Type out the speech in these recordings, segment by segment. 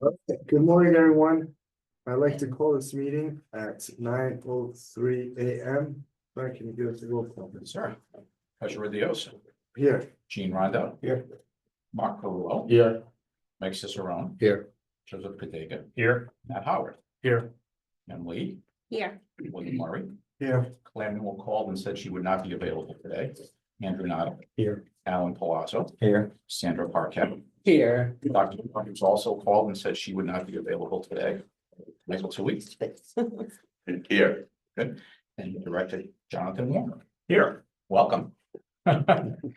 Okay, good morning, everyone. I'd like to call this meeting at 9:03 a.m. Frank, can you give us a roll call? Sir, Treasurer Dios, Here. Gene Rondo. Here. Mark Carullo. Here. Mike Cicerone. Here. Joseph Cadega. Here. Matt Howard. Here. And Lee. Here. William Murray. Here. Claire Newell called and said she would not be available today. Andrew Nada. Here. Alan Palazzo. Here. Sandra Parquet. Here. Dr. Parker's also called and said she would not be available today. Michael Tui. Here. Good. And Director Jonathan Warner. Here. Welcome.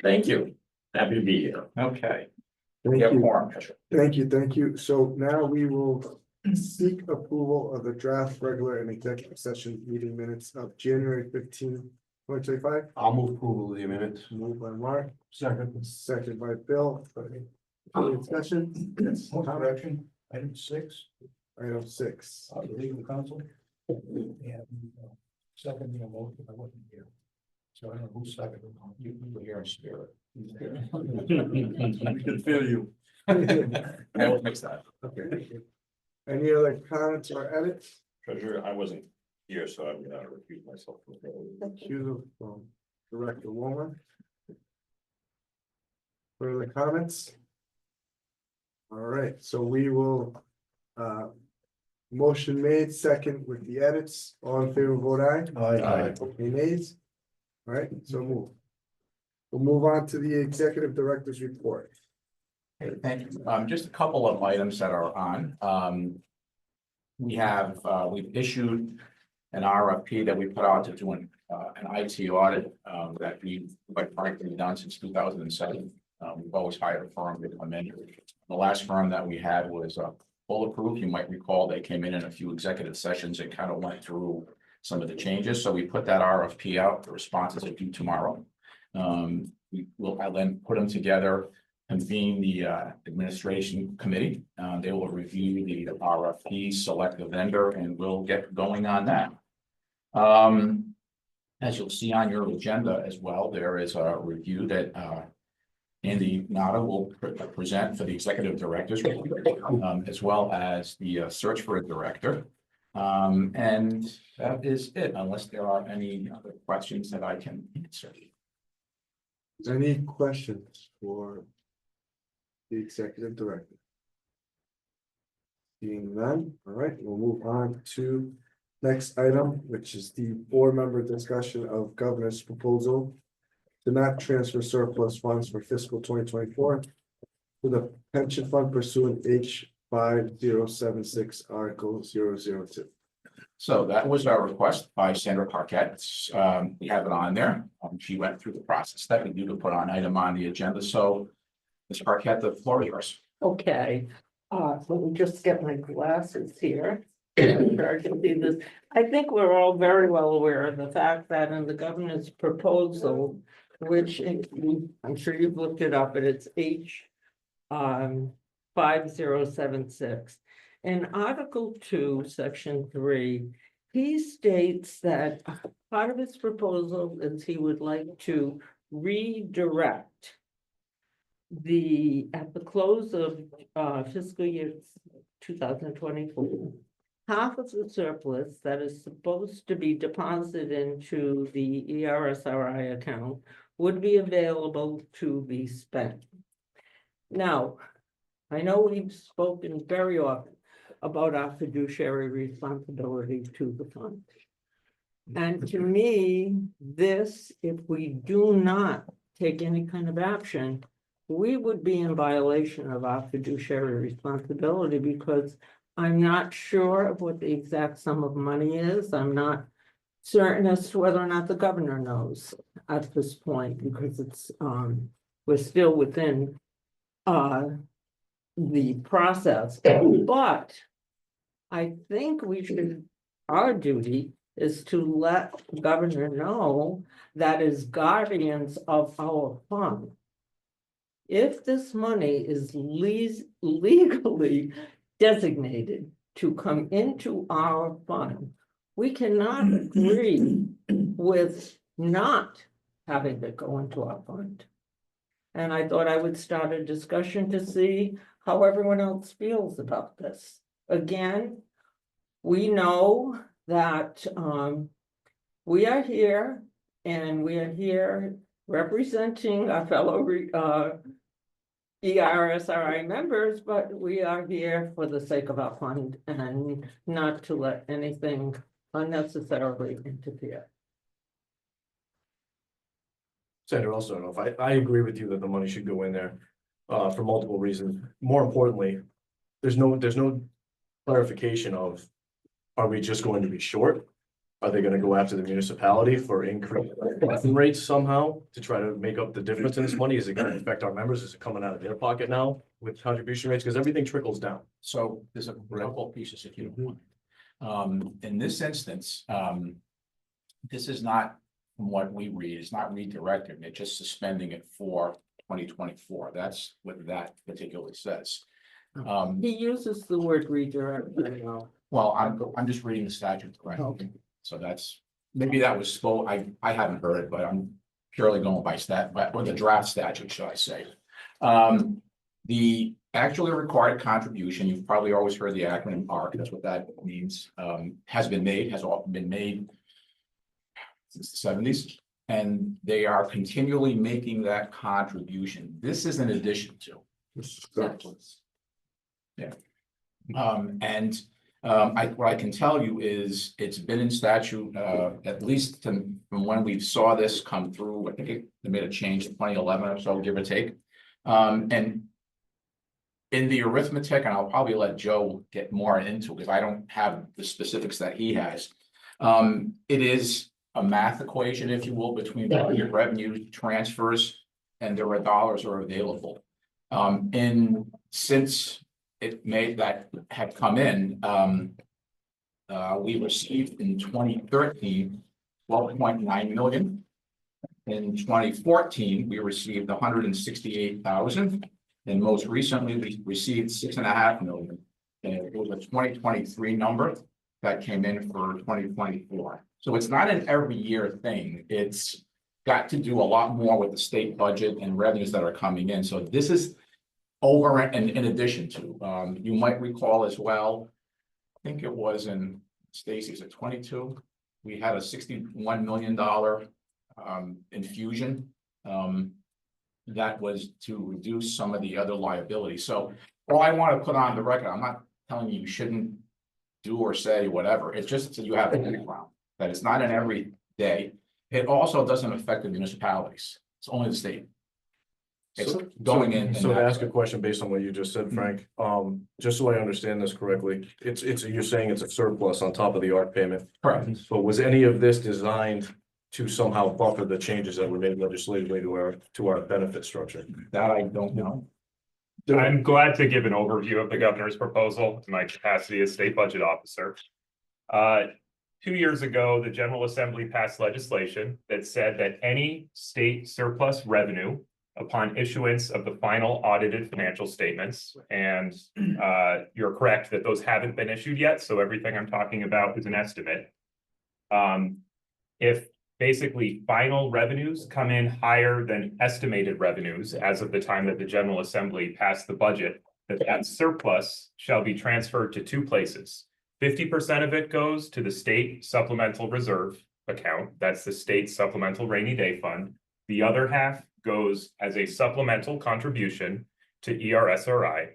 Thank you. Happy to be here. Okay. Thank We have you. quorum. Thank you. So now we will seek approval of the draft regular and executive session meeting minutes of January 15, 2025. I'll move approval of the amendment. Moved by Mark, Second. second by Bill. Any discussion? Yes. Correction, item 6, Item 6. the legal counsel. And second, the motion, I wasn't here. So I don't know who seconded. You were here in spirit. I can feel you. I will fix that. Okay. Any other comments or edits? Treasurer, I wasn't here, so I'm gonna recuse myself from the vote. Accusal from Director Woolman. Further comments? All right, so we will, motion made second with the edits, all in favor, vote aye. Any nays? All right, so move. We'll move on to the executive director's report. Okay, thank you. Just a couple of items that are on. We've issued an RFP that we put out to do an IT audit, that we've quite frankly done since 2007. We've always hired a firm to come in. The last firm that we had was Bulletproof. You might recall they came in a few executive sessions and kind of went through some of the changes. So we put that RFP out. The responses are due tomorrow. I'll then put them together, convene the administration committee. They will review the RFP, select the vendor, and we'll get going on that. As you'll see on your agenda as well, there is a review that Andy Nada will present for the executive directors, as well as the search for a director. And that is it, unless there are any other questions that I can answer. Any questions for the executive director? Seeing none, all right, we'll move on to next item, which is the board member discussion of governor's proposal to not transfer surplus funds for fiscal 2024 to the pension fund pursuant H 5076 Article 002. So that was our request by Sandra Parquet. We have it on there. She went through the process that we do to put an item on the agenda. So Ms. Parquet, the floor is yours. Okay, let me just get my glasses here. I'm sure I can see this. I think we're all very well aware of the fact that in the governor's proposal, which I'm sure you've looked it up, but it's H 5076. In Article 2, Section 3, he states that part of his proposal is he would like to redirect at the close of fiscal year 2024, half of the surplus that is supposed to be deposited into the ERSRI account would be available to be spent. Now, I know we've spoken very often about our fiduciary responsibility to the fund. And to me, this, if we do not take any kind of action, we would be in violation of our fiduciary responsibility, because I'm not sure of what the exact sum of money is. I'm not certain as to whether or not the governor knows at this point, because it's we're still within the process. But I think our duty is to let the governor know that as guardians of our fund, if this money is legally designated to come into our fund, we cannot agree with not having it go into our fund. And I thought I would start a discussion to see how everyone else feels about this. Again, we know that, we are here and we are here representing our fellow, ERSRI members, but we are here for the sake of our fund and not to let anything unnecessarily interfere. Senator, also, if I agree with you that the money should go in there, for multiple reasons. More importantly, there's no clarification of, are we just going to be short? Are they gonna go after the municipality for increased collection rates somehow to try to make up the difference in this money? Is it gonna affect our members? Is it coming out of their pocket now with contribution rates? Because everything trickles down. So there's a couple of pieces if you don't mind. In this instance, this is not, from what we read, it's not redirecting, it's just suspending it for 2024. That's what that particularly says. He uses the word redirect, you know. Well, I'm just reading the statute correctly. Okay. So that's, maybe that was I haven't heard it, but I'm purely going by or the draft statute, should I say. The actually required contribution, you've probably always heard the acronym ARC, that's what that means, has been made since the 70s. And they are continually making that contribution. This is in addition to. Yeah. What I can tell you is it's been in statute, at least from when we saw this come through. I think they made a change in 2011 or so, give or take. And in the arithmetic, and I'll probably let Joe get more into it because I don't have the specifics that he has. It is a math equation, if you will, between budget revenue transfers and there are dollars are available. And since it made that had come in, we received in 2013 12.9 million. In 2014, we received 168,000, and most recently we received 6.5 million. And it was a 2023 number that came in for 2024. So it's not an every year thing. It's got to do a lot more with the state budget and revenues that are coming in. So this is over and in addition to, you might recall as well, I think it was in Stacy's at 22, we had a $61 million infusion that was to reduce some of the other liabilities. So all I want to put on the record, I'm not telling you shouldn't do or say whatever. It's just so you have a background that it's not an every day. It also doesn't affect the municipalities. It's only the state. It's going in. So to ask a question based on what you just said, Frank, just so I understand this correctly, you're saying it's a surplus on top of the ARC payment. Correct. But was any of this designed to somehow buffer the changes that were made legislatively to our benefit structure? That I don't know. I'm glad to give an overview of the governor's proposal in my capacity as state budget officer. 2 years ago, the General Assembly passed legislation that said that any state surplus revenue upon issuance of the final audited financial statements, and you're correct that those haven't been issued yet, so everything I'm talking about is an estimate. If basically final revenues come in higher than estimated revenues as of the time that the General Assembly passed the budget, that surplus shall be transferred to two places. 50% of it goes to the state supplemental reserve account. That's the state supplemental rainy day fund. The other half goes as a supplemental contribution to ERSRI.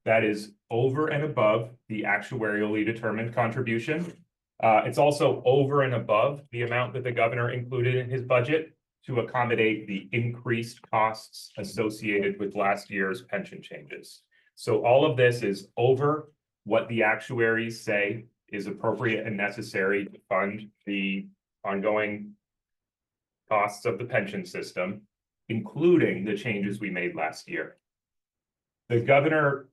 That is over and above the actuarially determined contribution. It's also over and above the amount that the governor included in his budget to accommodate the increased costs associated with last year's pension changes. So all of this is over what the actuaries say is appropriate and necessary to fund the ongoing costs of the pension system, including the changes we made last year. The governor,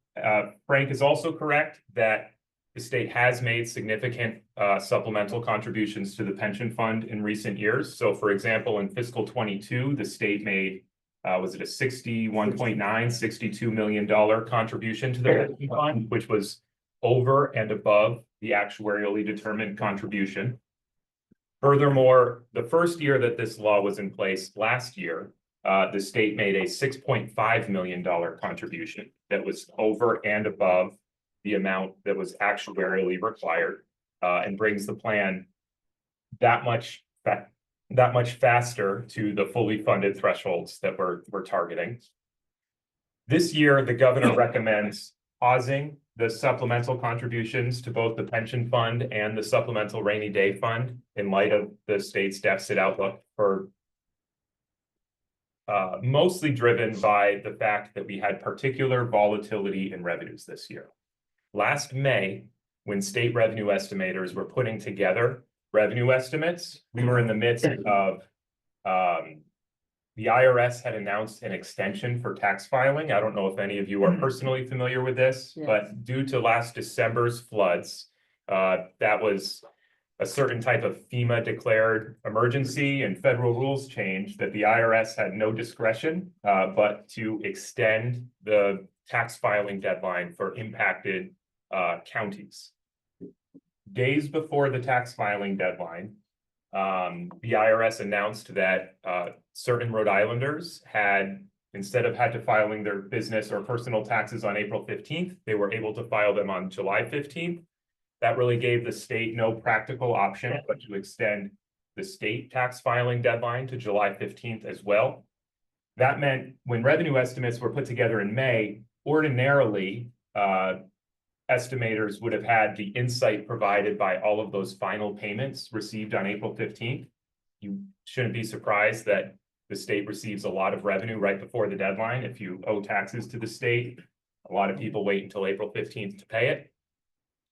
Frank, is also correct that the state has made significant supplemental contributions to the pension fund in recent years. So for example, in fiscal 22, the state made, was it a $61.9, $62 million contribution to the pension fund, which was over and above the actuarially determined contribution. Furthermore, the first year that this law was in place last year, the state made a $6.5 million contribution that was over and above the amount that was actuarially required, and brings the plan that much faster to the fully funded thresholds that we're targeting. This year, the governor recommends pausing the supplemental contributions to both the pension fund and the supplemental rainy day fund in light of the state's deficit outlook, for mostly driven by the fact that we had particular volatility in revenues this year. Last May, when state revenue estimators were putting together revenue estimates, we were in the midst of the IRS had announced an extension for tax filing. I don't know if any of you are personally familiar with this, Yes. but due to last December's floods, that was a certain type of FEMA declared emergency, and federal rules changed that the IRS had no discretion but to extend the tax filing deadline for impacted counties. Days before the tax filing deadline, the IRS announced that certain Rhode Islanders had, instead of had to filing their business or personal taxes on April 15th, they were able to file them on July 15th. That really gave the state no practical option but to extend the state tax filing deadline to July 15th as well. That meant when revenue estimates were put together in May, ordinarily, estimators would have had the insight provided by all of those final payments received on April 15th. You shouldn't be surprised that the state receives a lot of revenue right before the deadline. If you owe taxes to the state, a lot of people wait until April 15th to pay it.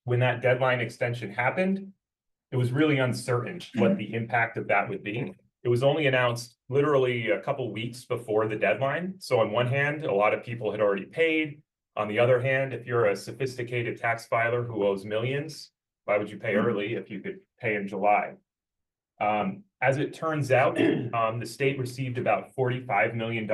When that deadline extension happened, it was really uncertain what the impact of that would be. It was only announced literally a couple weeks before the deadline. So on one hand, a lot of people had already paid. On the other hand, if you're a sophisticated tax filer who owes millions, why would you pay early if you could pay in July? As it turns out, the state received about $45 million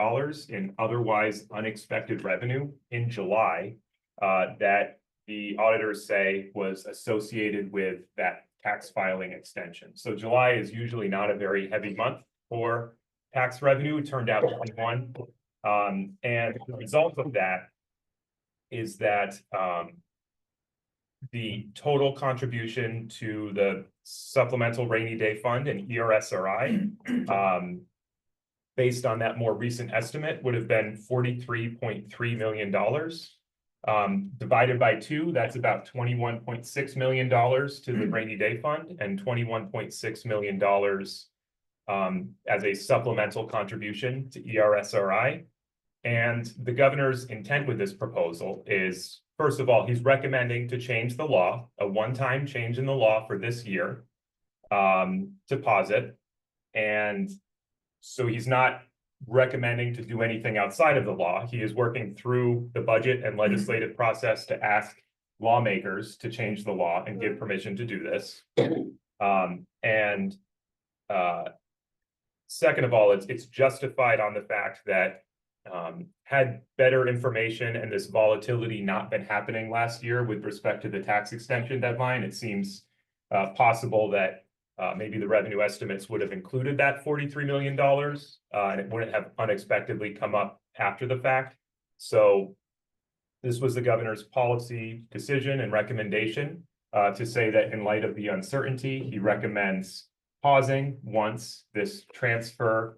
in otherwise unexpected revenue in July that the auditors say was associated with that tax filing extension. So July is usually not a very heavy month for tax revenue. It turned out to be one. And the result of that is that the total contribution to the supplemental rainy day fund and ERSRI, based on that more recent estimate, would have been $43.3 million. Divided by two, that's about $21.6 million to the rainy day fund and $21.6 million as a supplemental contribution to ERSRI. And the governor's intent with this proposal is, first of all, he's recommending to change the law, a one-time change in the law for this year, to pause it. And so he's not recommending to do anything outside of the law. He is working through the budget and legislative process to ask lawmakers to change the law and give permission to do this. Second of all, it's justified on the fact that had better information and this volatility not been happening last year with respect to the tax extension deadline, it seems possible that maybe the revenue estimates would have included that $43 million and it wouldn't have unexpectedly come up after the fact. So this was the governor's policy decision and recommendation to say that in light of the uncertainty, he recommends pausing once this transfer,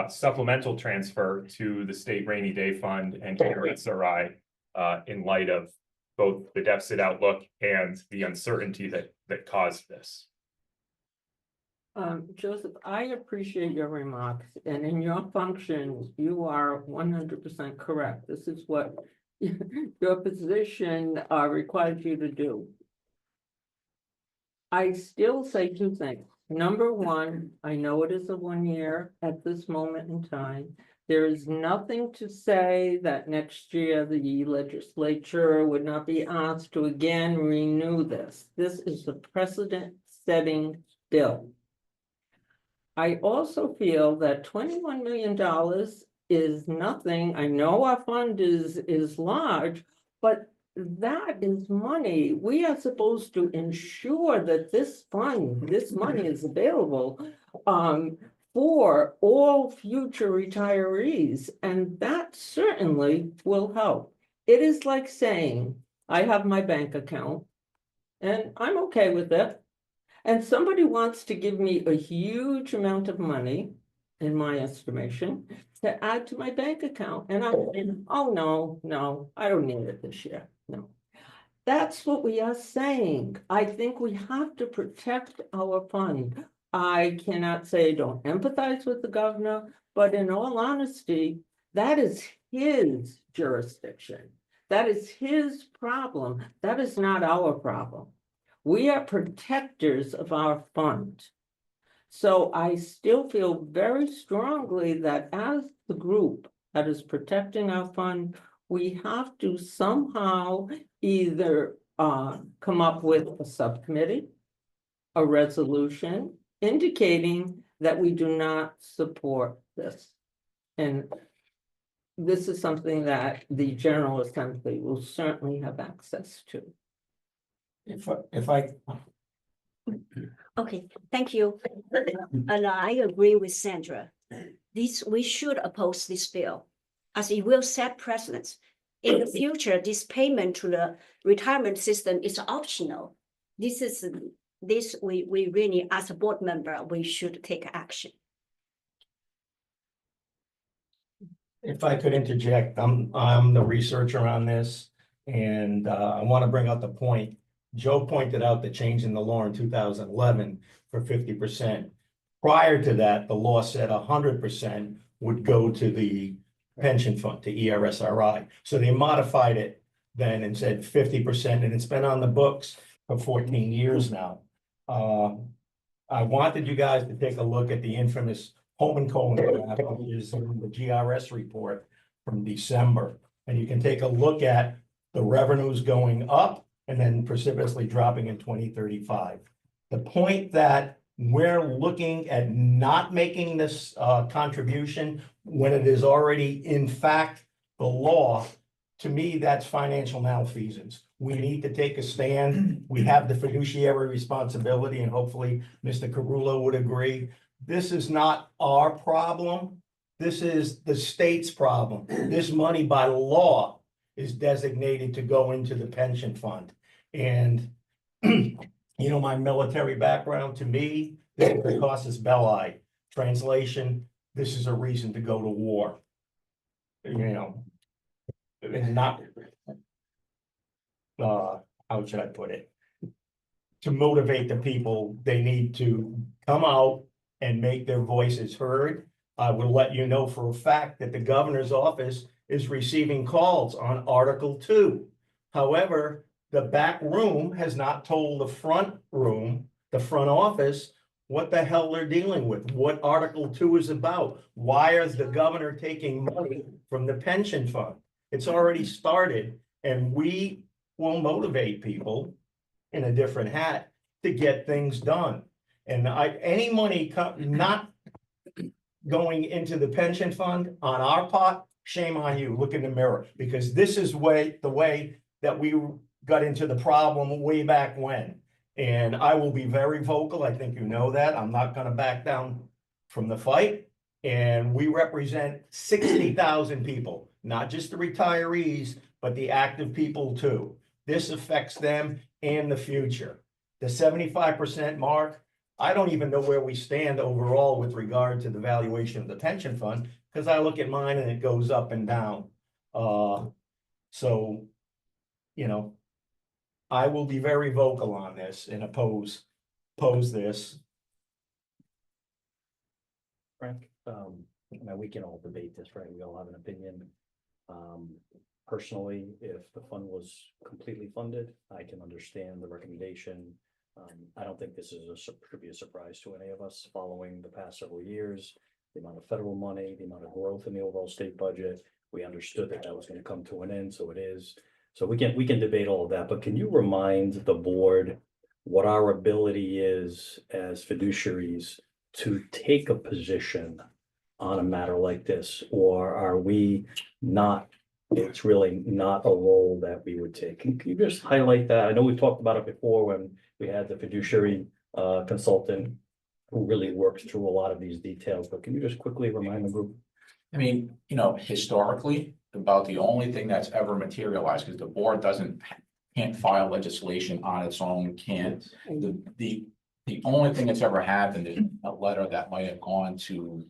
supplemental transfer to the state rainy day fund and ERSRI in light of both the deficit outlook and the uncertainty that caused this. Joseph, I appreciate your remarks, and in your function, you are 100% correct. This is what your position requires you to do. I still say two things. Number one, I know it is a 1 year at this moment in time. There is nothing to say that next year the legislature would not be asked to again renew this. This is a precedent-setting bill. I also feel that $21 million is nothing. I know our fund is large, but that is money. We are supposed to ensure that this fund, this money is available for all future retirees, and that certainly will help. It is like saying, I have my bank account and I'm okay with it. And somebody wants to give me a huge amount of money, in my estimation, to add to my bank account. And I'm saying, oh, no, I don't need it this year. No. That's what we are saying. I think we have to protect our fund. I cannot say I don't empathize with the governor, but in all honesty, that is his jurisdiction. That is his problem. That is not our problem. We are protectors of our fund. So I still feel very strongly that as the group that is protecting our fund, we have to somehow either come up with a subcommittee, a resolution indicating that we do not support this. And this is something that the General Assembly will certainly have access to. If I, Okay, thank you. And I agree with Sandra. We should oppose this bill, as it will set precedents. In the future, this payment to the retirement system is optional. We really, as a board member, we should take action. if I could interject, I'm the researcher on this, and I want to bring out the point. Joe pointed out the change in the law in 2011 for 50%. Prior to that, the law said 100% would go to the pension fund, to ERSRI. So they modified it then and said 50%, and it's been on the books for 14 years now. I wanted you guys to take a look at the infamous Holman Cohen graph, which is in the GRS report from December. And you can take a look at the revenues going up and then precipitously dropping in 2035. The point that we're looking at not making this contribution when it is already in fact the law, to me, that's financial malfeasance. We need to take a stand. We have the fiduciary responsibility, and hopefully Mr. Carullo would agree. This is not our problem. This is the state's problem. This money by law is designated to go into the pension fund. And you know, my military background, to me, this is the casus belli. Translation, this is a reason to go to war. You know, and not, how should I put it? To motivate the people, they need to come out and make their voices heard. I will let you know for a fact that the governor's office is receiving calls on Article 2. However, the back room has not told the front room, the front office, what the hell they're dealing with, what Article 2 is about. Why is the governor taking money from the pension fund? It's already started, and we will motivate people in a different hat to get things done. And any money not going into the pension fund on our pot, shame on you. Look in the mirror, because this is the way that we got into the problem way back when. And I will be very vocal. I think you know that. I'm not going to back down from the fight. And we represent 60,000 people, not just the retirees, but the active people too. This affects them and the future. The 75% mark, I don't even know where we stand overall with regard to the valuation of the pension fund, because I look at mine and it goes up and down. So, you know, I will be very vocal on this and oppose this. Frank, now we can all debate this, right? We all have an opinion. Personally, if the fund was completely funded, I can understand the recommendation. I don't think this should be a surprise to any of us following the past several years. The amount of federal money, the amount of growth in the overall state budget, we understood that was going to come to an end, so it is. So we can debate all of that, but can you remind the board what our ability is as fiduciaries to take a position on a matter like this, or are we not? It's really not a role that we would take. Can you just highlight that? I know we've talked about it before when we had the fiduciary consultant who really works through a lot of these details, but can you just quickly remind the group? I mean, historically, about the only thing that's ever materialized, because the board can't file legislation on its own, the only thing that's ever happened is a letter that might have gone to,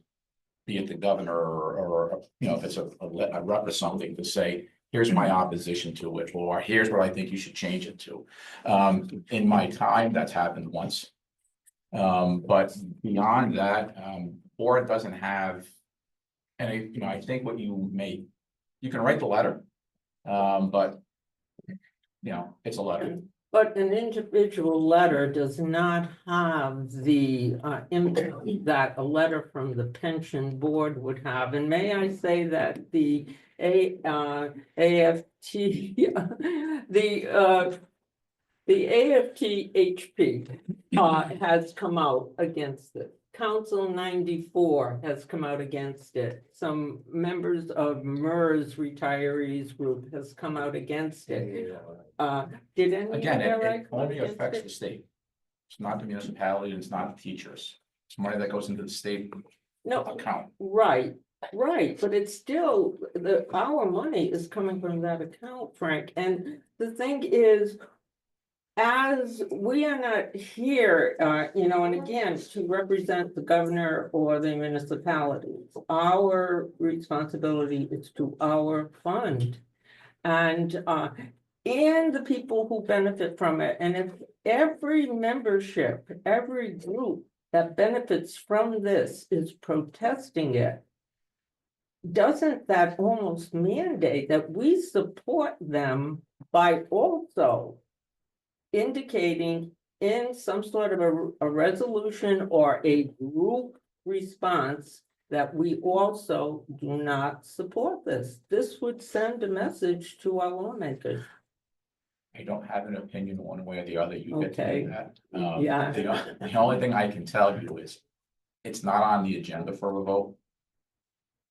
be it the governor or if it's a rep or something, to say, here's my opposition to it, or here's what I think you should change it to. In my time, that's happened once. But beyond that, board doesn't have, and I think what you can write the letter, but it's a letter. But an individual letter does not have the impact that a letter from the pension board would have. And may I say that the AFT, the AFT-HP has come out against it. Council 94 has come out against it. Some members of MERS retirees group has come out against it. Did any? Again, of their it only affects the state. It's not the municipality, it's not the teachers. It's money that goes into the state account. Right, but it's still, our money is coming from that account, Frank, and the thing is, as we are not here, and again, to represent the governor or the municipalities, our responsibility is to our fund. And the people who benefit from it. And if every membership, every group that benefits from this is protesting it, doesn't that almost mandate that we support them by also indicating in some sort of a resolution or a group response that we also do not support this? This would send a message to our lawmakers. I don't have an opinion one way or the other. You get to do that. Yeah. The only thing I can tell you is it's not on the agenda for a vote.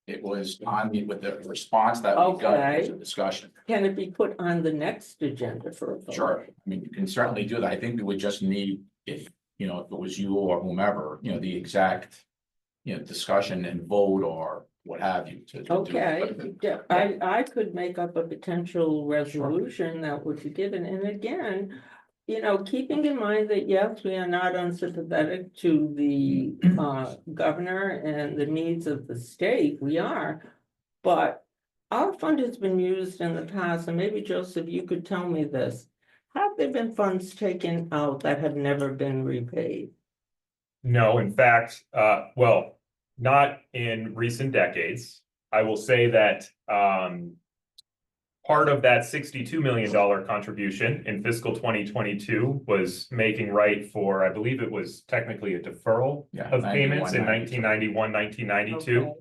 It was with the response that we got as a discussion. Can it be put on the next agenda for a vote? Sure, I mean, you can certainly do that. I think we would just need, if it was you or whomever, the exact, discussion and vote or what have you to do it. Okay, yeah, I could make up a potential resolution that would be given, and again, keeping in mind that, yes, we are not unsympathetic to the governor and the needs of the state, we are, but our fund has been used in the past, and maybe Joseph, you could tell me this. Have there been funds taken out that have never been repaid? No, in fact, not in recent decades. I will say that part of that $62 million contribution in fiscal 2022 was making right for, I believe it was technically a deferral of payments in 1991, 1992. Okay.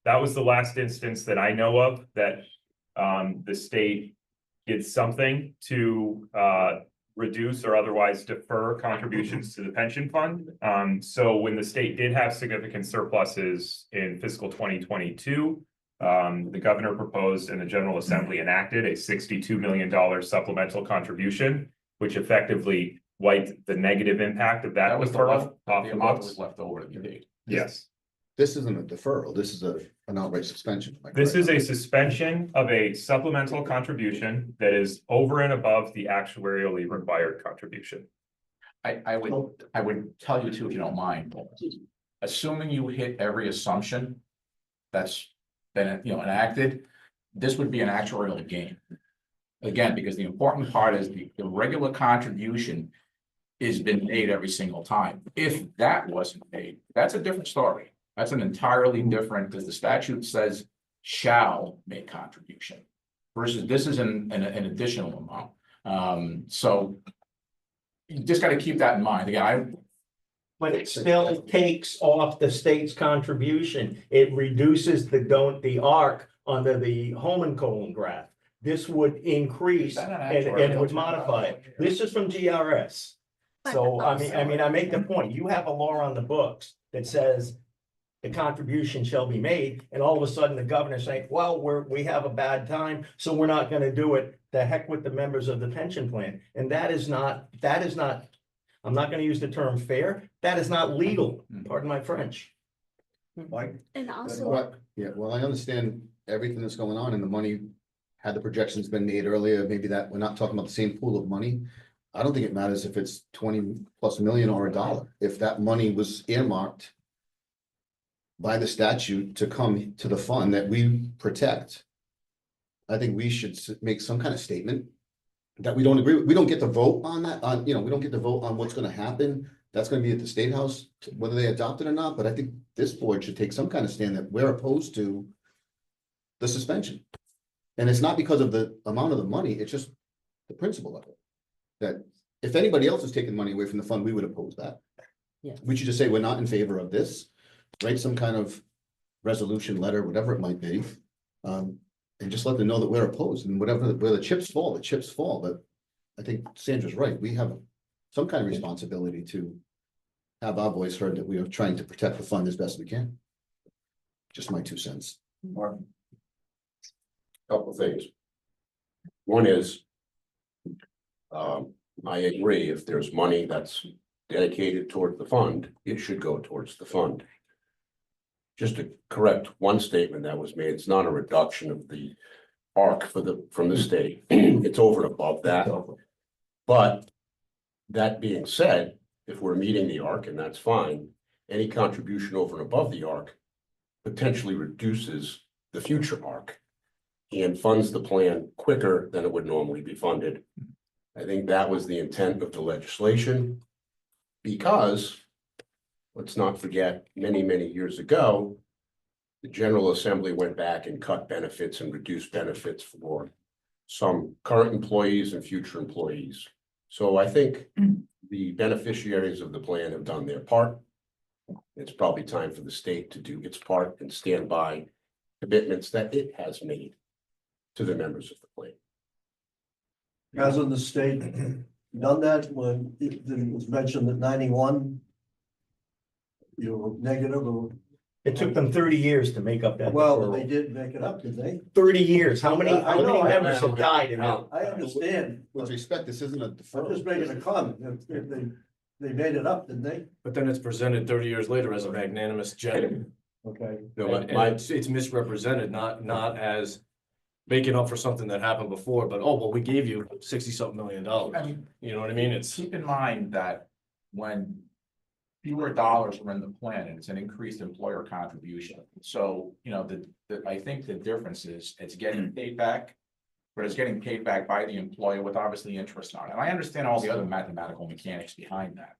That was the last instance that I know of that the state did something to reduce or otherwise defer contributions to the pension fund. So when the state did have significant surpluses in fiscal 2022, the governor proposed and the General Assembly enacted a $62 million supplemental contribution, which effectively wiped the negative impact of that deferral off The the amount that books. was left over to be paid. Yes. This isn't a deferral, this is an outright suspension. Am I This is correct? a suspension of a supplemental contribution that is over and above the actuarially required contribution. I would tell you too, if you don't mind, assuming you hit every assumption that's been, enacted, this would be an actuarial gain. Again, because the important part is the regular contribution is been made every single time. If that wasn't paid, that's a different story. That's an entirely different, because the statute says shall make contribution versus this is an additional amount. So you just got to keep that in mind. Again, But it still takes off the state's contribution. It reduces the arc under the Hohenzollern graph. This would increase and it would modify it. This is from GRS. So, I mean, I make the point, you have a law on the books that says the contribution shall be made, and all of a sudden the governor saying, well, we have a bad time, so we're not gonna do it. The heck with the members of the pension plan. And that is not, I'm not gonna use the term fair, that is not legal, pardon my French. And also, Yeah, well, I understand everything that's going on and the money, had the projections been made earlier, maybe that, we're not talking about the same pool of money. I don't think it matters if it's 20+ million or $1, if that money was earmarked by the statute to come to the fund that we protect. I think we should make some kind of statement that we don't agree with. We don't get to vote on that, we don't get to vote on what's gonna happen. That's gonna be at the State House, whether they adopt it or not, but I think this board should take some kind of stand that we're opposed to the suspension. And it's not because of the amount of the money, it's just the principle of it. That if anybody else is taking money away from the fund, we would oppose that. Yes. We should just say we're not in favor of this, write some kind of resolution letter, whatever it might be. And just let them know that we're opposed, and whatever, where the chips fall, the chips fall, but I think Sandra's right, we have some kind of responsibility to have our voice heard that we are trying to protect the fund as best we can. Just my 2 cents. Couple things. One is, I agree, if there's money that's dedicated toward the fund, it should go towards the fund. Just to correct one statement that was made, it's not a reduction of the ARC from the state, it's over and above that. But that being said, if we're meeting the ARC, and that's fine, any contribution over and above the ARC potentially reduces the future ARC and funds the plan quicker than it would normally be funded. I think that was the intent of the legislation, because let's not forget, many, many years ago, the General Assembly went back and cut benefits and reduced benefits for some current employees and future employees. So I think the beneficiaries of the plan have done their part. It's probably time for the state to do its part and stand by commitments that it has made to the members of the plan. Hasn't the state done that when it was mentioned that 91? You were negative or, It took them 30 years to make up that. well, deferral. they did make it up, did they? 30 years, how many I know, I members have died in that? I understand, With respect, this isn't a I'm deferral. just making a comment, if they made it up, didn't they? But then it's presented 30 years later as a magnanimous gesture. Okay. No, And it's misrepresented, not as making up for something that happened before, but, oh, well, we gave you 60-something million. I mean, You know what I mean? It's, keep in mind that when fewer dollars are in the plan, and it's an increased employer contribution. So, I think the difference is it's getting paid back, but it's getting paid back by the employer with obviously interest on it. And I understand all the other mathematical mechanics behind that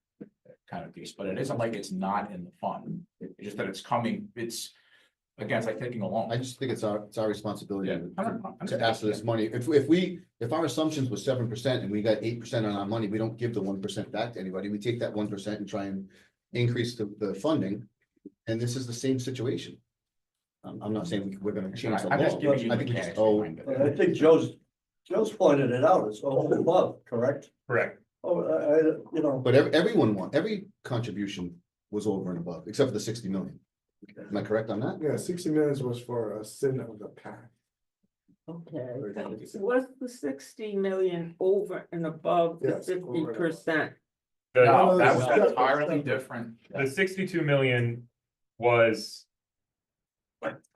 kind of piece, but it isn't like it's not in the fund. It's just that it's coming, again, it's like taking a loan. I just think it's our responsibility Yeah. to ask for this money. If our assumptions was 7% and we got 8% on our money, we don't give the 1% back to anybody. We take that 1% and try and increase the funding. And this is the same situation. I'm not saying we're gonna change the I'm just law. giving you I the think we just mechanics owe, behind it. But I think Joe's pointed it out, it's over and above, correct? Correct. Oh, but every contribution was over and above, except for the 60 million. Am I correct on that? Yeah, 60 minutes was for a sin of the past. Okay, was the 60 million over and above the Yes, over and above. 50%? No, that was No, entirely different. The 62 million was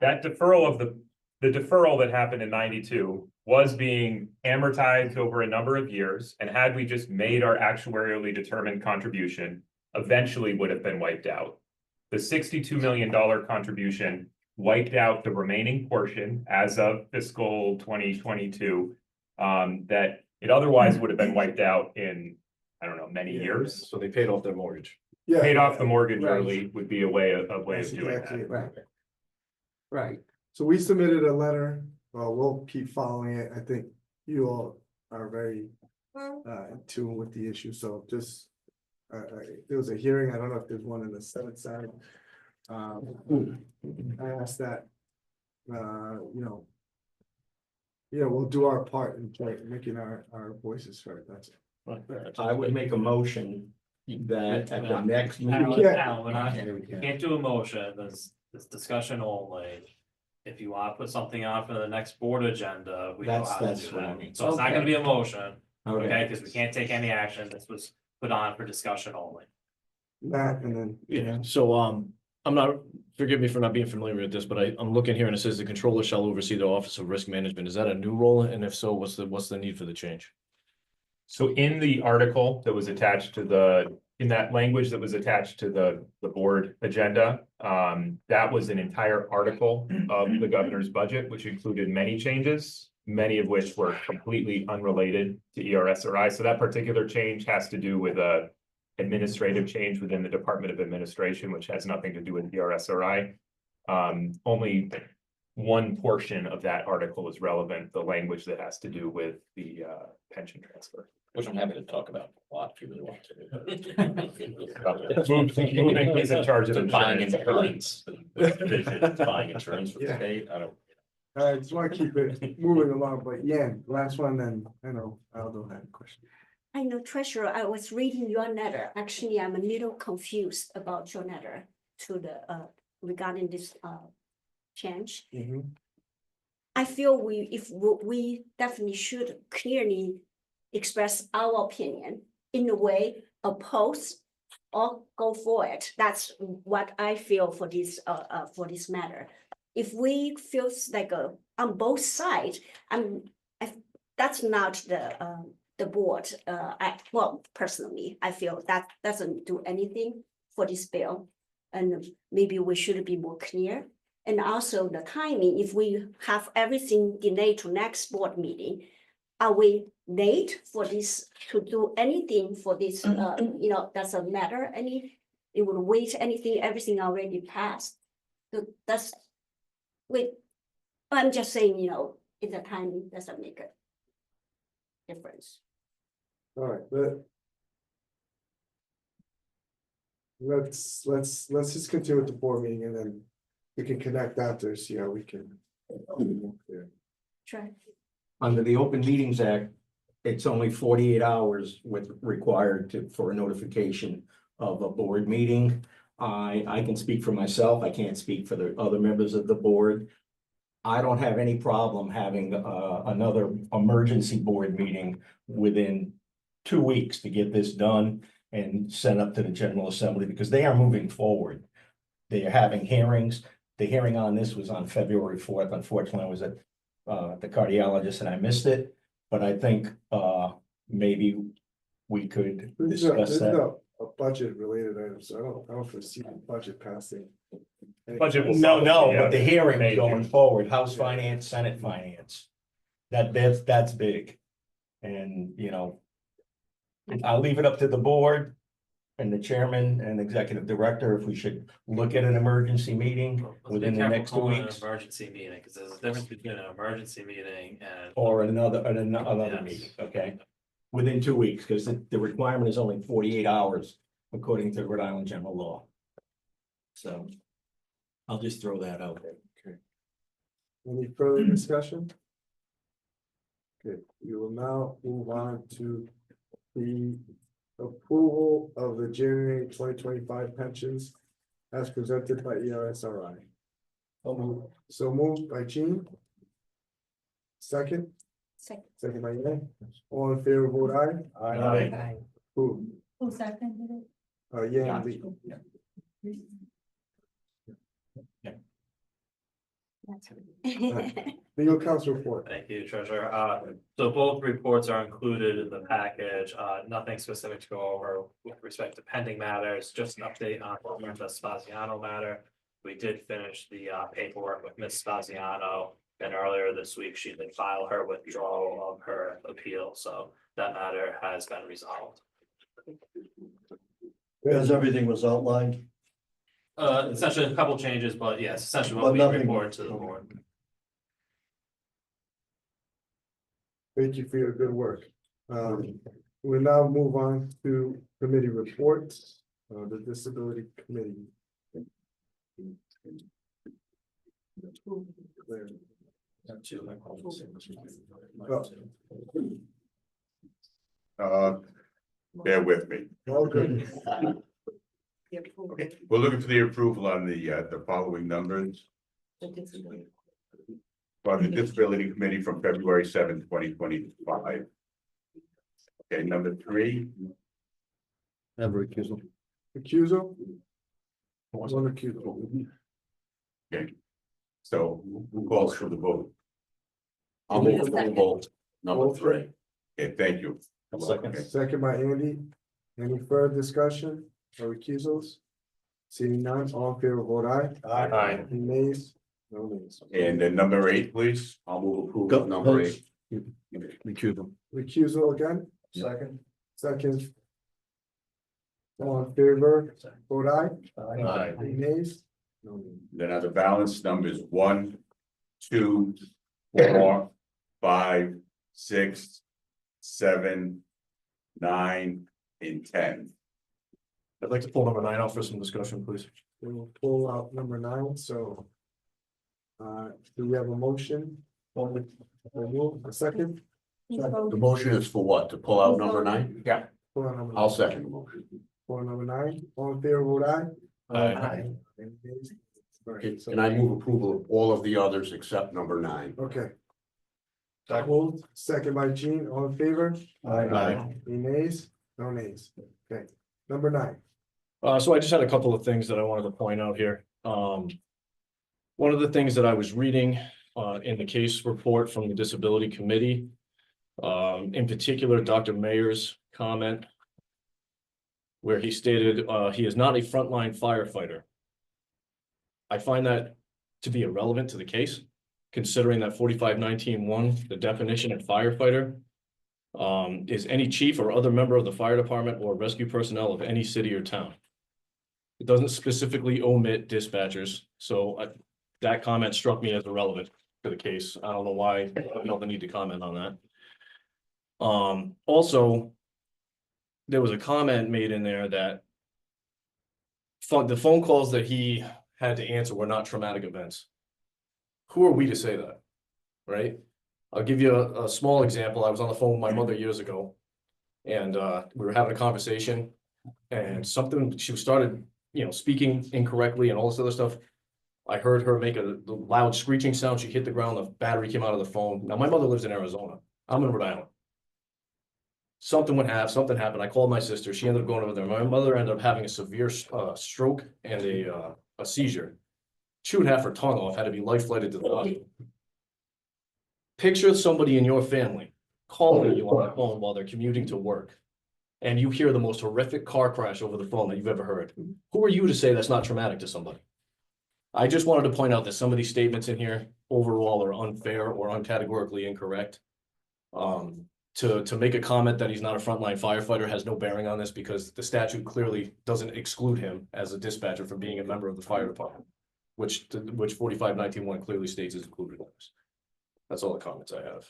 that deferral of the deferral that happened in 92 was being amortized over a number of years, and had we just made our actuarially determined contribution, eventually would have been wiped out. The $62 million contribution wiped out the remaining portion as of fiscal 2022, that it otherwise would have been wiped out in, I don't know, many years. so they paid off their mortgage. Yeah. Paid off the mortgage Right. early would be a way of That's doing exactly that. it. Right. Right. So we submitted a letter, we'll keep following it, I think you all are very in tune with the issue, so just. There was a hearing, I don't know if there's one in the Senate side. I asked that, we'll do our part in making our voices heard, that's it. I would make a motion that at the next Alan, meeting. can't- We're not, you can't do a motion, there's discussion only. If you want to put something on for the next board agenda, we know how to That's do that. fine. So it's not gonna be a motion, okay, Okay. because we can't take any action, this was put on for discussion only. Matt, and then. Yeah, so, I'm not, forgive me for not being familiar with this, but I'm looking here and it says the controller shall oversee the Office of Risk Management. Is that a new role? And if so, what's the need for the change? So in the article that was attached to in that language that was attached to the board agenda, that was an entire article of the governor's budget, which included many changes, many of which were completely unrelated to ERSRI. So that particular change has to do with a administrative change within the Department of Administration, which has nothing to do with ERSRI. Only one portion of that article is relevant, the language that has to do with the pension transfer. Which I'm happy to talk about a lot if you really want to. He's in charge of Buying insurance. Buying insurance for the Yeah. state, I don't. I just want to keep it moving along, but yeah, last one, then I know Aldo had a question. I know, Treasurer, I was reading your letter. Actually, I'm a little confused about your letter to the, regarding this, change. I feel we definitely should clearly express our opinion in a way, oppose or go for it. That's what I feel for this matter. If we feel like on both sides, that's not the board. Well, personally, I feel that doesn't do anything for this bill. And maybe we should be more clear. And also the timing, if we have everything delayed to next board meeting, are we late for this to do anything for this, doesn't matter it would wait anything, everything already passed. So that's, I'm just saying, in the timing doesn't make a difference. All right, but. Let's just continue with the board meeting and then we can connect after, see how we can. Try. Under the Open Meetings Act, it's only 48 hours required for a notification of a board meeting. I can speak for myself. I can't speak for the other members of the board. I don't have any problem having another emergency board meeting within 2 weeks to get this done and sent up to the General Assembly because they are moving forward. They are having hearings. The hearing on this was on February 4th. Unfortunately, I was at the cardiologist and I missed it, but I think maybe we could discuss that. A budget related item, so I don't foresee the budget passing. Budget will. No, Yeah, but the hearing May, going June. forward, House Finance, Senate Finance. That's big. And, I'll leave it up to the board and the chairman and executive director if we should look at an emergency meeting within the next 2 weeks. Emergency meeting, because there's a difference between an emergency meeting and. Or another Yes. meeting, okay? Within 2 weeks, because the requirement is only 48 hours according to Rhode Island general law. So I'll just throw that out there. Any further discussion? Okay, we will now move on to the approval of the January 2025 pensions as presented by ERSRI. So moved by Jean. Second, second by Yang. All in favor, vote aye. Aye. Who? Who seconded it? Yang Lee. Legal counsel report. Thank you, Treasurer. So both reports are included in the package. Nothing specific to go over with respect to pending matters, just an update on the Spaziano matter. We did finish the paperwork with Ms. Spaziano, and earlier this week she did file her withdrawal of her appeal, so that matter has been resolved. As everything was outlined, Essentially a couple changes, but yes, essentially But what we nothing- report to the board. Thank you for your good work. We'll now move on to committee reports, the disability committee. Bear with me. All good. Okay, we're looking for the approval on the following numbers. For the Disability Committee from February 7, 2025. Okay, number 3. Have a recusal. Recusal? One recusal. Okay. So who calls for the vote? I'll move approval number 3. Okay, thank you. Second. Okay. Second by Andy. Any further discussion or recusals? Seeing none, all in favor, vote aye. Aye. Any nays? No nays. And then number 8, please. I'll move approval number 8. Recusal. Recusal again? Second. Second. All in favor, vote aye. Aye. Any nays? No nays. Then the balance numbers 1, 2, 4, 5, 6, 7, 9, and 10. I'd like to pull number 9 out for some discussion, please. We'll pull out number 9, so. Do we have a motion? Remove a second? The motion is for what? To pull out number 9? Yeah. Pull out number I'll 9. second the motion. Pull out number 9, all in favor, vote aye. Aye. Any nays? All right, Okay, so- and I move approval of all of the others except number 9. Okay. Moved, second by Gene, all in favor? Aye. Any nays? No nays. Okay, number 9. So I just had a couple of things that I wanted to point out here. One of the things that I was reading in the case report from the Disability Committee, in particular, Dr. Mayer's comment, where he stated he is not a frontline firefighter. I find that to be irrelevant to the case, considering that 4519(1), the definition of firefighter, is any chief or other member of the fire department or rescue personnel of any city or town. It doesn't specifically omit dispatchers, so that comment struck me as irrelevant to the case. I don't know why, I don't know the need to comment on that. Also, there was a comment made in there that the phone calls that he had to answer were not traumatic events. Who are we to say that, right? I'll give you a small example. I was on the phone with my mother years ago, and we were having a conversation, and she started, speaking incorrectly and all this other stuff. I heard her make a loud screeching sound. She hit the ground. The battery came out of the phone. Now, my mother lives in Arizona. I'm in Rhode Island. Something happened. I called my sister. She ended up going over there. My mother ended up having a severe stroke and a seizure. Chewed half her tongue off, had to be life flighted to the hospital. Picture somebody in your family calling you on the phone while they're commuting to work, and you hear the most horrific car crash over the phone that you've ever heard. Who are you to say that's not traumatic to somebody? I just wanted to point out that some of these statements in here overall are unfair or uncategorically incorrect. To make a comment that he's not a frontline firefighter has no bearing on this, because the statute clearly doesn't exclude him as a dispatcher from being a member of the fire department, which 4519(1) clearly states is included in this. That's all the comments I have.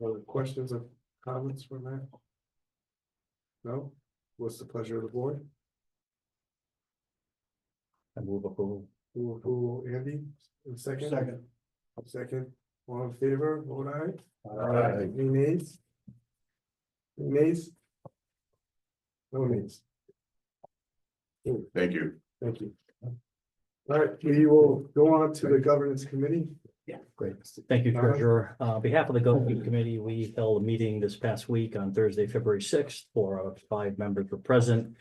Other questions or comments from that? No? What's the pleasure of the board? I move approval. Who, Andy, in second? Second. Second, all in favor, vote aye. Aye. Any nays? Any nays? No nays. Thank you. Thank you. All right, we will go on to the governance committee. Yeah, great. Thank you, Treasurer. On behalf of the Government Committee, we held a meeting this past week on Thursday, February 6th, for 5 members were present.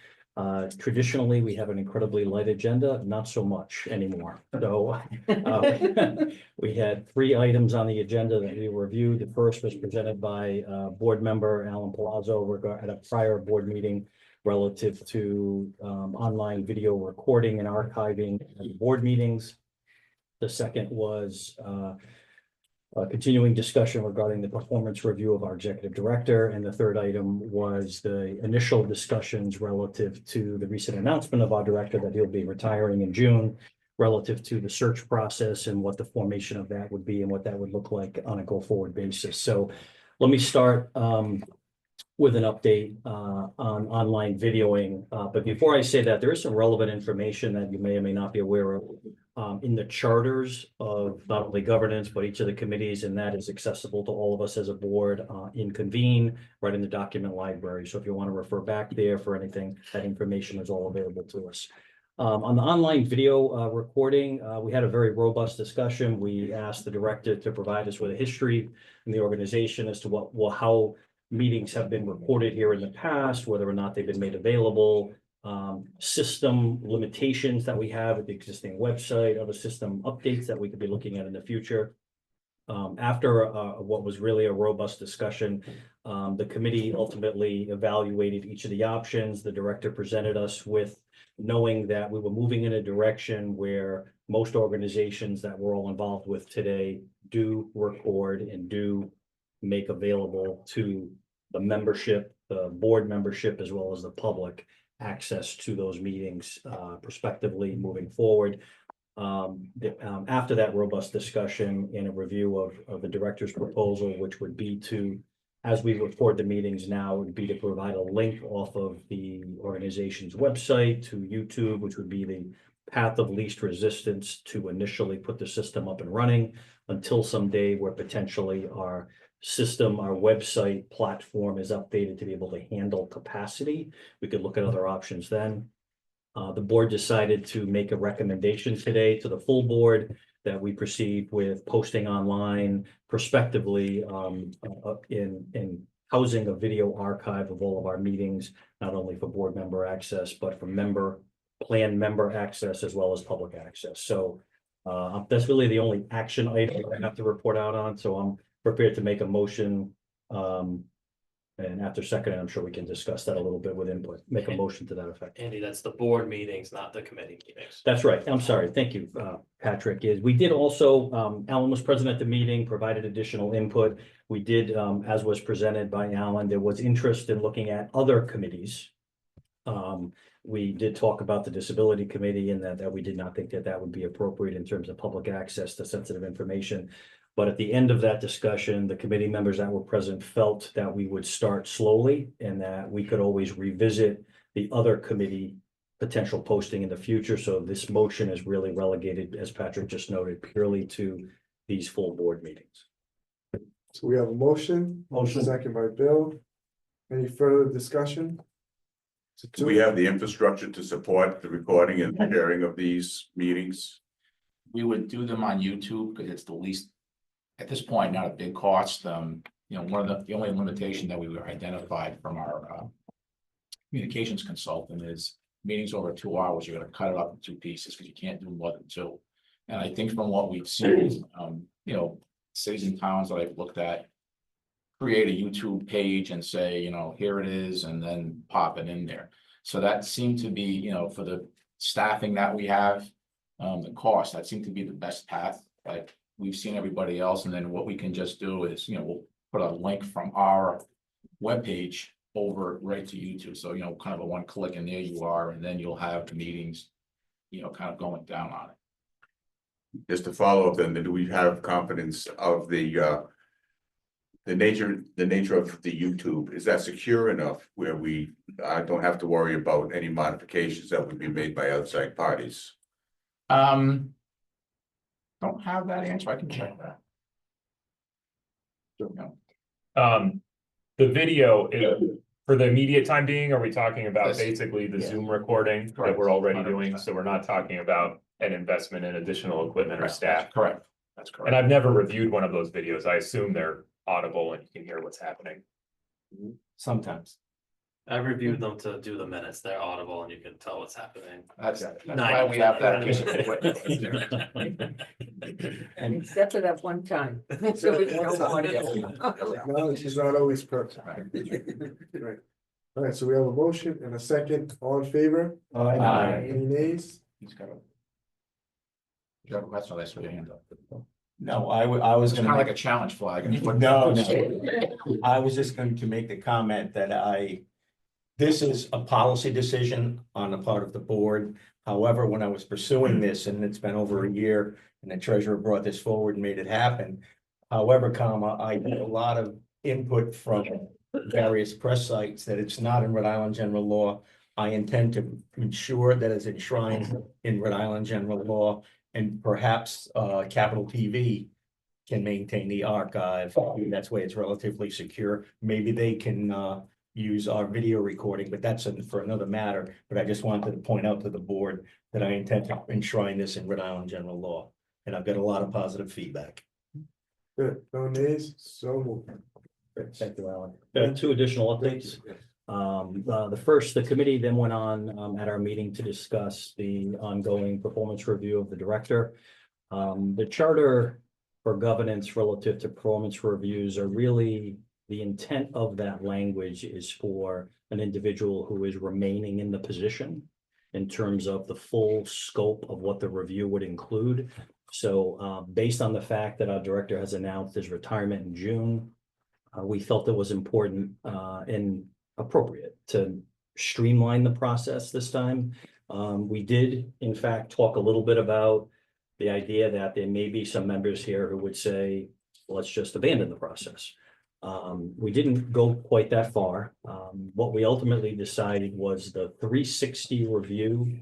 Traditionally, we have an incredibly light agenda, not so much anymore. So we had 3 items on the agenda that we reviewed. The first was presented by board member Alan Palazzo at a prior board meeting relative to online video recording and archiving board meetings. The second was a continuing discussion regarding the performance review of our executive director. And the third item was the initial discussions relative to the recent announcement of our director that he'll be retiring in June, relative to the search process and what the formation of that would be and what that would look like on a go-forward basis. So let me start with an update on online videoing. But before I say that, there is some relevant information that you may or may not be aware of in the charters of not only governance, but each of the committees, and that is accessible to all of us as a board in Convene, right in the document library. So if you want to refer back there for anything, that information is all available to us. On the online video recording, we had a very robust discussion. We asked the director to provide us with a history in the organization as to how meetings have been recorded here in the past, whether or not they've been made available, system limitations that we have with the existing website, other system updates that we could be looking at in the future. After what was really a robust discussion, the committee ultimately evaluated each of the options. The director presented us with knowing that we were moving in a direction where most organizations that we're all involved with today do record and do make available to the membership, the board membership, as well as the public access to those meetings prospectively moving forward. After that robust discussion and a review of the director's proposal, which would be to, as we record the meetings now, would be to provide a link off of the organization's website to YouTube, which would be the path of least resistance to initially put the system up and running until someday where potentially our system, our website platform is updated to be able to handle capacity. We could look at other options then. The board decided to make a recommendation today to the full board that we proceed with posting online prospectively in housing a video archive of all of our meetings, not only for board member access, but for plan member access as well as public access. So that's really the only action item I have to report out on. So I'm prepared to make a motion. And after second, I'm sure we can discuss that a little bit with input, make a motion to that effect. Andy, that's the board meetings, not the committee meetings. That's right. I'm sorry. Thank you, Patrick. We did also, Alan was present at the meeting, provided additional input. We did, as was presented by Alan, there was interest in looking at other committees. We did talk about the disability committee and that we did not think that would be appropriate in terms of public access to sensitive information. But at the end of that discussion, the committee members that were present felt that we would start slowly and that we could always revisit the other committee potential posting in the future. So this motion is really relegated, as Patrick just noted, purely to these full board meetings. So we have a motion, second by Bill. Any further discussion? Do we have the infrastructure to support the recording and sharing of these meetings? We would do them on YouTube because it's the least, at this point, not a big cost. You know, the only limitation that we were identified from our communications consultant is meetings over 2 hours, you're gonna cut it up in 2 pieces because you can't do more than 2. And I think from what we've seen, you know, cities and towns that I've looked at create a YouTube page and say, you know, here it is, and then pop it in there. So that seemed to be, you know, for the staffing that we have, the cost, that seemed to be the best path. Like we've seen everybody else, and then what we can just do is, you know, we'll put a link from our webpage over right to YouTube. So, you know, kind of a one click and there you are, and then you'll have the meetings, you know, kind of going down on it. Just to follow up, then, do we have confidence of the nature of the YouTube? Is that secure enough where I don't have to worry about any modifications that would be made by outside parties? Don't have that answer. I can check that. The video, for the immediate time being, are we talking about Yes. basically the Yeah. Zoom recording that Correct. we're already doing? 100%. So we're not talking about an investment in additional equipment or staff. Correct. That's And correct. I've never reviewed one of those videos. I assume they're audible and you can hear what's happening. Sometimes. I reviewed them to do the minutes. They're audible and you can tell what's happening. That's why we have that piece of equipment. And Except for that one time. So we don't want it. No, she's not always perfect. Right. All right, so we have a motion and a second. All in favor? Aye. Any nays? He's got a. That's why I put your hand up. no, I was It's kind of like a challenge flag. No, I was just going to make the comment that this is a policy decision on the part of the board. However, when I was pursuing this, and it's been over a year, and the treasurer brought this forward and made it happen. However, I get a lot of input from various press sites that it's not in Rhode Island general law. I intend to ensure that it's enshrined in Rhode Island general law, and perhaps Capital TV can maintain the archive. That's why it's relatively secure. Maybe they can use our video recording, but that's for another matter. But I just wanted to point out to the board that I intend to enshrine this in Rhode Island general law. And I've got a lot of positive feedback. Good, no nays, so moved. Thank you, Alan. There are two additional updates. The first, the committee then went on at our meeting to discuss the ongoing performance review of the director. The charter for governance relative to performance reviews are really, the intent of that language is for an individual who is remaining in the position in terms of the full scope of what the review would include. So based on the fact that our director has announced his retirement in June, we felt it was important and appropriate to streamline the process this time. We did, in fact, talk a little bit about the idea that there may be some members here who would say, let's just abandon the process. We didn't go quite that far. What we ultimately decided was the 360 review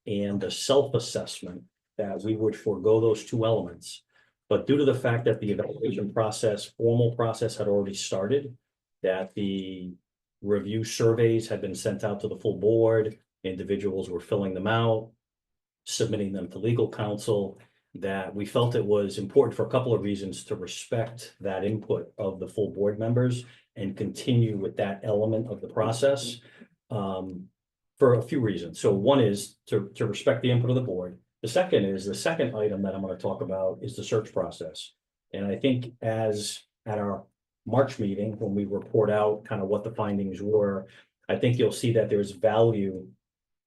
and the self-assessment, that we would forego those two elements. But due to the fact that the evaluation process, formal process had already started, that the review surveys had been sent out to the full board, individuals were filling them out, submitting them to legal counsel, that we felt it was important for a couple of reasons to respect that input of the full board members and continue with that element of the process for a few reasons. So one is to respect the input of the board. The second is, the second item that I'm going to talk about is the search process. And I think as at our March meeting, when we report out kind of what the findings were, I think you'll see that there's value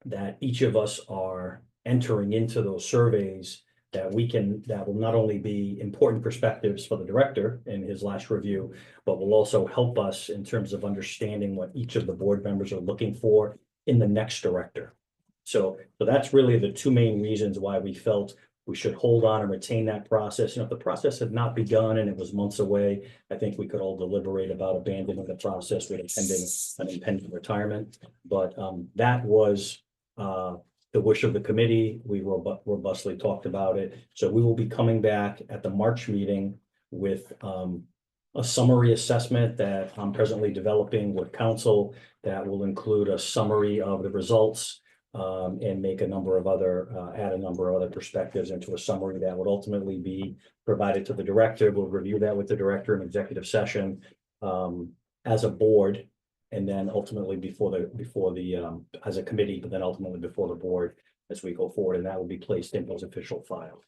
that each of us are entering into those surveys, that will not only be important perspectives for the director in his last review, but will also help us in terms of understanding what each of the board members are looking for in the next director. So that's really the two main reasons why we felt we should hold on and retain that process. If the process had not begun and it was months away, I think we could all deliberate about abandoning the process with an impending retirement. But that was the wish of the committee. We robustly talked about it. So we will be coming back at the March meeting with a summary assessment that I'm presently developing with council that will include a summary of the results and make a number of other, add a number of other perspectives into a summary that would ultimately be provided to the director. We'll review that with the director in executive session as a board, and then ultimately before the as a committee, but then ultimately before the board as we go forward, and that will be placed in his official file.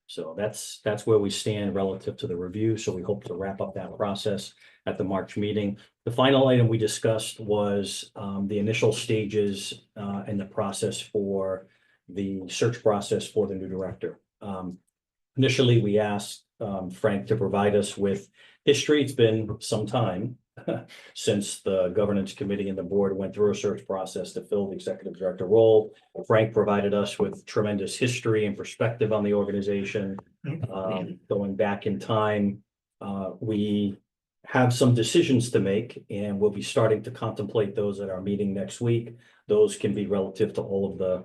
So that's where we stand relative to the review. So we hope to wrap up that process at the March meeting. The final item we discussed was the initial stages in the process for the search process for the new director. Initially, we asked Frank to provide us with history. It's been some time since the governance committee and the board went through a search process to fill the executive director role. Frank provided us with tremendous history and perspective on the organization. Going back in time, we have some decisions to make, and we'll be starting to contemplate those at our meeting next week. Those can be relative to all of the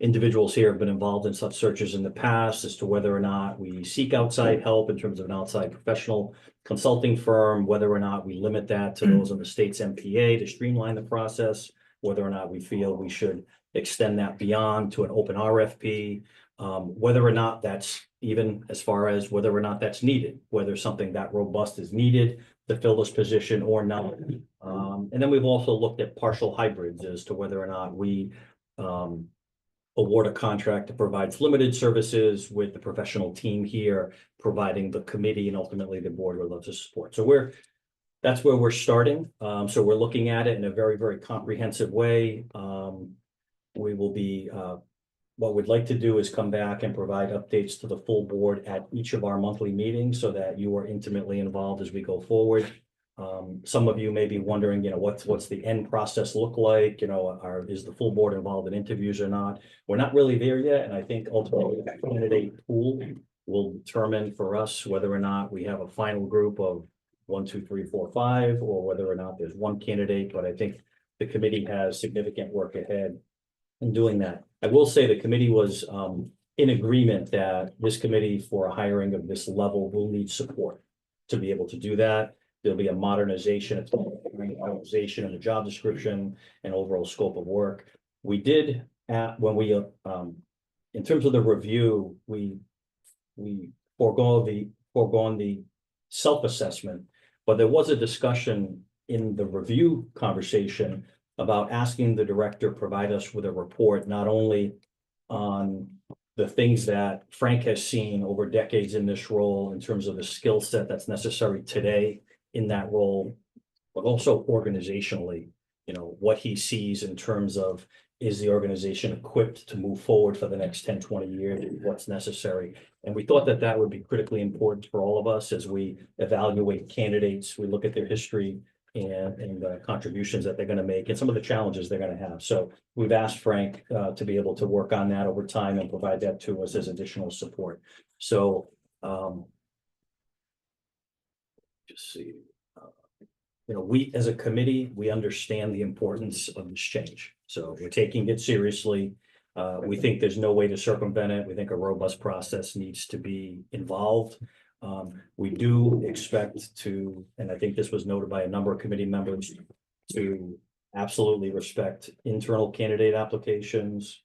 individuals here have been involved in such searches in the past, as to whether or not we seek outside help in terms of an outside professional consulting firm, whether or not we limit that to those in the state's MPA to streamline the process, whether or not we feel we should extend that beyond to an open RFP, whether or not that's even as far as whether or not that's needed, whether something that robust is needed to fill this position or not. And then we've also looked at partial hybrids as to whether or not we award a contract that provides limited services with the professional team here, providing the committee and ultimately the board with lots of support. So that's where we're starting. So we're looking at it in a very, very comprehensive way. We will be, what we'd like to do is come back and provide updates to the full board at each of our monthly meetings so that you are intimately involved as we go forward. Some of you may be wondering, what's the end process look like? Is the full board involved in interviews or not? We're not really there yet. And I think ultimately the candidate pool will determine for us whether or not we have a final group of 1, 2, 3, 4, 5, or whether or not there's one candidate. But I think the committee has significant work ahead in doing that. I will say the committee was in agreement that this committee for a hiring of this level will need support to be able to do that. There'll be a modernization of the job description and overall scope of work. We did when we in terms of the review, we foregone the self-assessment, But there was a discussion in the review conversation about asking the director provide us with a report, not only on the things that Frank has seen over decades in this role in terms of the skill set that's necessary today in that role, but also organizationally, what he sees in terms of, is the organization equipped to move forward for the next 10, 20 years, what's necessary? And we thought that that would be critically important for all of us as we evaluate candidates, we look at their history and the contributions that they're going to make and some of the challenges they're going to have. So we've asked Frank to be able to work on that over time and provide that to us as additional support. So just see. We, as a committee, we understand the importance of this change. So we're taking it seriously. We think there's no way to circumvent it. We think a robust process needs to be involved. We do expect to, and I think this was noted by a number of committee members, to absolutely respect internal candidate applications,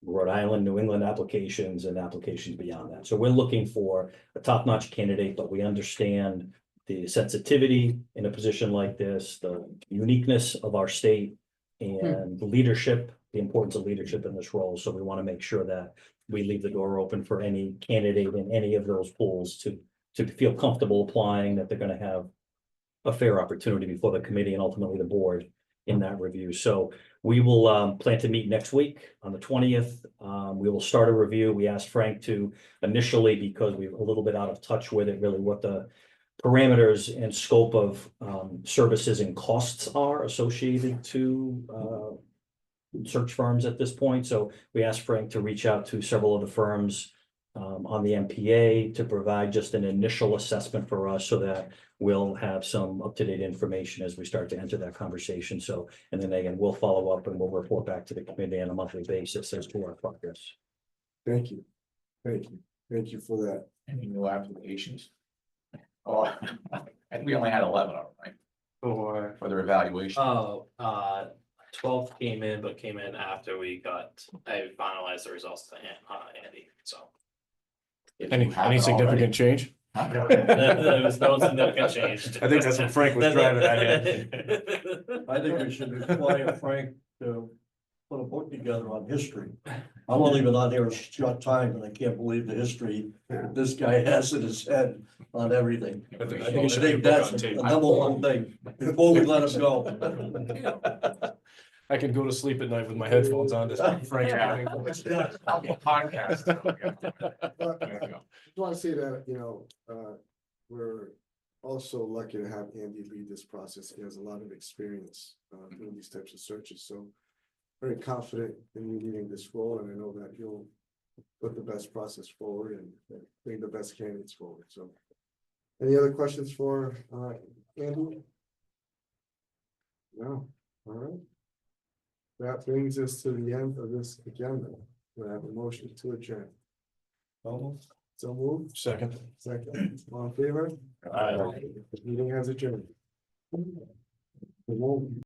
Rhode Island, New England applications, and applications beyond that. So we're looking for a top-notch candidate, but we understand the sensitivity in a position like this, the uniqueness of our state, and leadership, the importance of leadership in this role. So we want to make sure that we leave the door open for any candidate in any of those pools to feel comfortable applying, that they're going to have a fair opportunity before the committee and ultimately the board in that review. So we will plan to meet next week on the 20th. We will start a review. We asked Frank to initially, because we're a little bit out of touch with it, really what the parameters and scope of services and costs are associated to search firms at this point. So we asked Frank to reach out to several of the firms on the MPA to provide just an initial assessment for us, so that we'll have some up-to-date information as we start to enter that conversation. So, and then again, we'll follow up and we'll report back to the committee on a monthly basis as to our progress. Thank you. Thank you for that. Any new applications? Oh, I think we only had 11 of them, right? For their evaluation. 12 came in, but came in after I finalized the results to Andy, so. If Any you haven't significant already. change? Huh? There was no significant change. I think that's what Frank was driving at. I think we should require Frank to put a book together on history. I'm only been on here a short time, and I can't believe the history this guy has in his head on everything. I think I it should be think put that's on the tape. number one thing, before we let him go. I can go to sleep at night with my headphones on. Frank. I'll be a podcast. There you go. Just want to say that, we're also lucky to have Andy lead this process. He has a lot of experience doing these types of searches, so very confident in you leading this role, and I know that you'll put the best process forward and bring the best candidates forward. So, any other questions for Andy? No. All right. That brings us to the end of this agenda. We have a motion to adjourn. So moved. Second. All in favor? Aye. The meeting has adjourned.